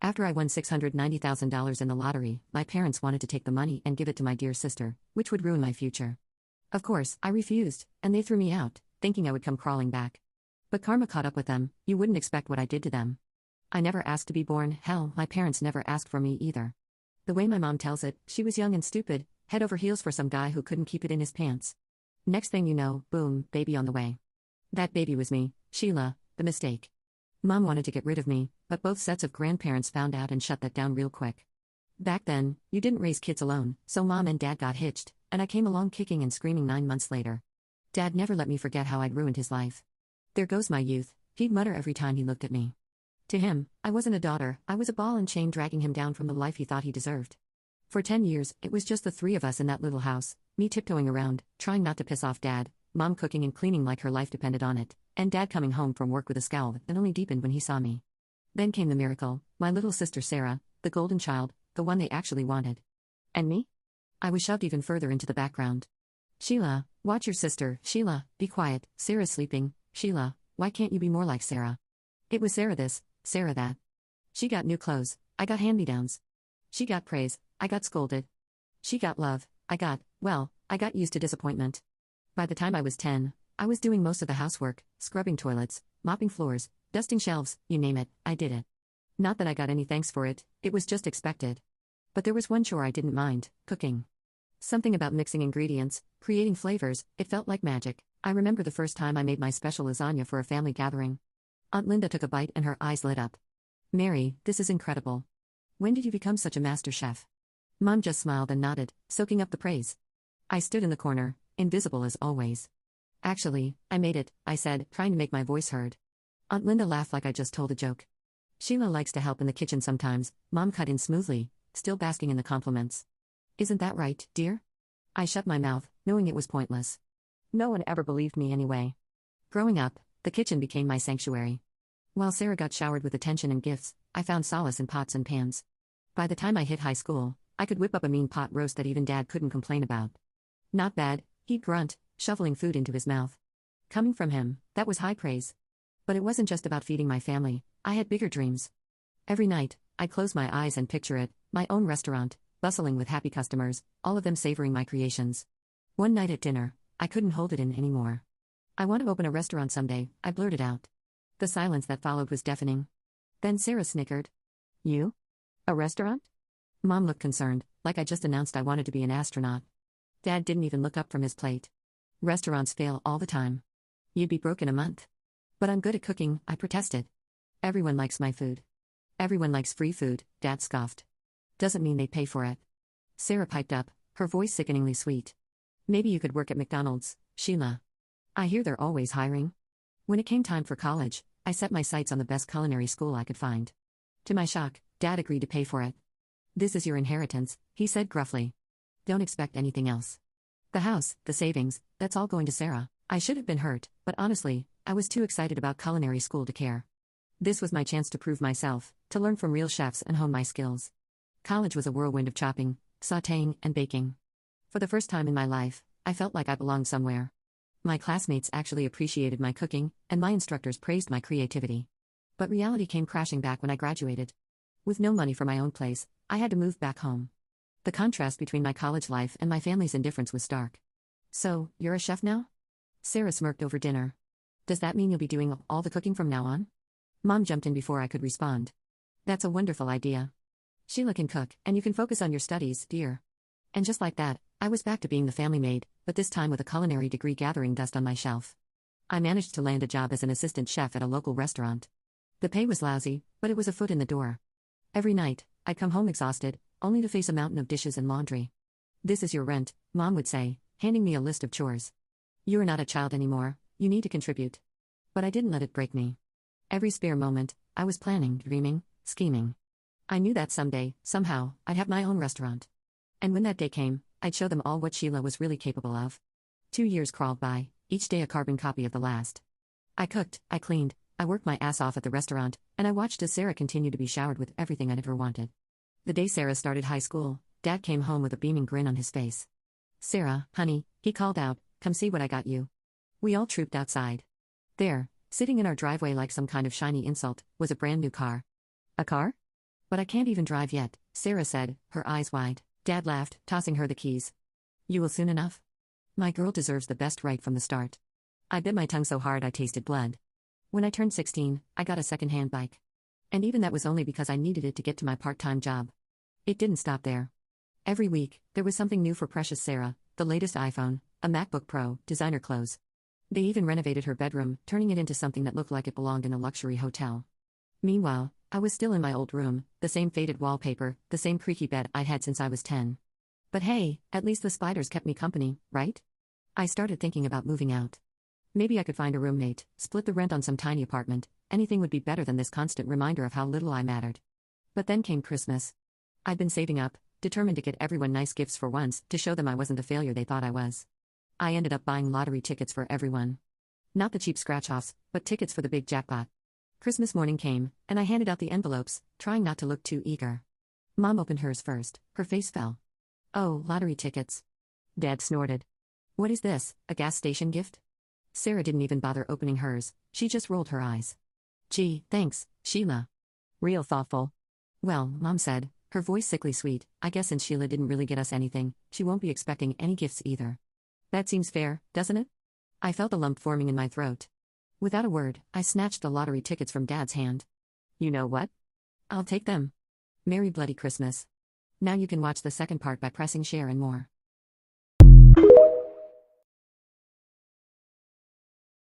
After I won $690,000 in the lottery, my parents wanted to take the money and give it to my dear sister, which would ruin my future. Of course, I refused, and they threw me out, thinking I would come crawling back. But karma caught up with them. You wouldn't expect what I did to them. I never asked to be born. Hell, my parents never asked for me either. The way my mom tells it, she was young and stupid, head over heels for some guy who couldn't keep it in his pants. Next thing you know, boom, baby on the way. That baby was me, Sheila, the mistake. Mom wanted to get rid of me, but both sets of grandparents found out and shut that down real quick. Back then, you didn't raise kids alone, so Mom and Dad got hitched, and I came along kicking and screaming 9 months later. Dad never let me forget how I'd ruined his life. There goes my youth, he'd mutter every time he looked at me. To him, I wasn't a daughter, I was a ball and chain dragging him down from the life he thought he deserved. For 10 years, it was just the three of us in that little house, me tiptoeing around, trying not to piss off Dad, Mom cooking and cleaning like her life depended on it, and Dad coming home from work with a scowl that only deepened when he saw me. Then came the miracle, my little sister Sarah, the golden child, the one they actually wanted. And me? I was shoved even further into the background. Sheila, watch your sister. Sheila, be quiet, Sarah's sleeping. Sheila, why can't you be more like Sarah? It was Sarah this, Sarah that. She got new clothes, I got hand-me-downs. She got praise, I got scolded. She got love, I got used to disappointment. By the time I was 10, I was doing most of the housework, scrubbing toilets, mopping floors, dusting shelves, you name it, I did it. Not that I got any thanks for it, it was just expected. But there was one chore I didn't mind, cooking. Something about mixing ingredients, creating flavors, it felt like magic. I remember the first time I made my special lasagna for a family gathering. Aunt Linda took a bite and her eyes lit up. Mary, this is incredible. When did you become such a master chef? Mom just smiled and nodded, soaking up the praise. I stood in the corner, invisible as always. Actually, I made it, I said, trying to make my voice heard. Aunt Linda laughed like I just told a joke. Sheila likes to help in the kitchen sometimes, Mom cut in smoothly, still basking in the compliments. Isn't that right, dear? I shut my mouth, knowing it was pointless. No one ever believed me anyway. Growing up, the kitchen became my sanctuary. While Sarah got showered with attention and gifts, I found solace in pots and pans. By the time I hit high school, I could whip up a mean pot roast that even Dad couldn't complain about. Not bad, he'd grunt, shoveling food into his mouth. Coming from him, that was high praise. But it wasn't just about feeding my family, I had bigger dreams. Every night, I'd close my eyes and picture it, my own restaurant, bustling with happy customers, all of them savoring my creations. One night at dinner, I couldn't hold it in anymore. I want to open a restaurant someday, I blurted out. The silence that followed was deafening. Then Sarah snickered. You? A restaurant? Mom looked concerned, like I just announced I wanted to be an astronaut. Dad didn't even look up from his plate. Restaurants fail all the time. You'd be broke in a month. But I'm good at cooking, I protested. Everyone likes my food. Everyone likes free food, Dad scoffed. Doesn't mean they pay for it. Sarah piped up, her voice sickeningly sweet. Maybe you could work at McDonald's, Sheila. I hear they're always hiring. When it came time for college, I set my sights on the best culinary school I could find. To my shock, Dad agreed to pay for it. This is your inheritance, he said gruffly. Don't expect anything else. The house, the savings, that's all going to Sarah. I should have been hurt, but honestly, I was too excited about culinary school to care. This was my chance to prove myself, to learn from real chefs and hone my skills. College was a whirlwind of chopping, sautéing, and baking. For the first time in my life, I felt like I belonged somewhere. My classmates actually appreciated my cooking, and my instructors praised my creativity. But reality came crashing back when I graduated. With no money for my own place, I had to move back home. The contrast between my college life and my family's indifference was stark. So, you're a chef now? Sarah smirked over dinner. Does that mean you'll be doing all the cooking from now on? Mom jumped in before I could respond. That's a wonderful idea. Sheila can cook, and you can focus on your studies, dear. And just like that, I was back to being the family maid, but this time with a culinary degree gathering dust on my shelf. I managed to land a job as an assistant chef at a local restaurant. The pay was lousy, but it was a foot in the door. Every night, I'd come home exhausted, only to face a mountain of dishes and laundry. This is your rent, Mom would say, handing me a list of chores. You're not a child anymore, you need to contribute. But I didn't let it break me. Every spare moment, I was planning, dreaming, scheming. I knew that someday, somehow, I'd have my own restaurant. And when that day came, I'd show them all what Sheila was really capable of. 2 years crawled by, each day a carbon copy of the last. I cooked, I cleaned, I worked my ass off at the restaurant, and I watched as Sarah continued to be showered with everything I'd ever wanted. The day Sarah started high school, Dad came home with a beaming grin on his face. Sarah, honey, he called out, come see what I got you. We all trooped outside. There, sitting in our driveway like some kind of shiny insult, was a brand new car. A car? But I can't even drive yet, Sarah said, her eyes wide. Dad laughed, tossing her the keys. You will soon enough? My girl deserves the best right from the start. I bit my tongue so hard I tasted blood. When I turned 16, I got a second-hand bike. And even that was only because I needed it to get to my part-time job. It didn't stop there. Every week, there was something new for precious Sarah, the latest iPhone, a MacBook Pro, designer clothes. They even renovated her bedroom, turning it into something that looked like it belonged in a luxury hotel. Meanwhile, I was still in my old room, the same faded wallpaper, the same creaky bed I'd had since I was 10. But hey, at least the spiders kept me company, right? I started thinking about moving out. Maybe I could find a roommate, split the rent on some tiny apartment, anything would be better than this constant reminder of how little I mattered. But then came Christmas. I'd been saving up, determined to get everyone nice gifts for once, to show them I wasn't the failure they thought I was. I ended up buying lottery tickets for everyone. Not the cheap scratch-offs, but tickets for the big jackpot. Christmas morning came, and I handed out the envelopes, trying not to look too eager. Mom opened hers first, her face fell. Oh, lottery tickets. Dad snorted. What is this, a gas station gift? Sarah didn't even bother opening hers, she just rolled her eyes. Gee, thanks, Sheila. Real thoughtful. Well, Mom said, her voice sickly sweet, I guess since Sheila didn't really get us anything, she won't be expecting any gifts either. That seems fair, doesn't it? I felt a lump forming in my throat. Without a word, I snatched the lottery tickets from Dad's hand. You know what? I'll take them. Merry Bloody Christmas. Now you can watch the second part by pressing share and more.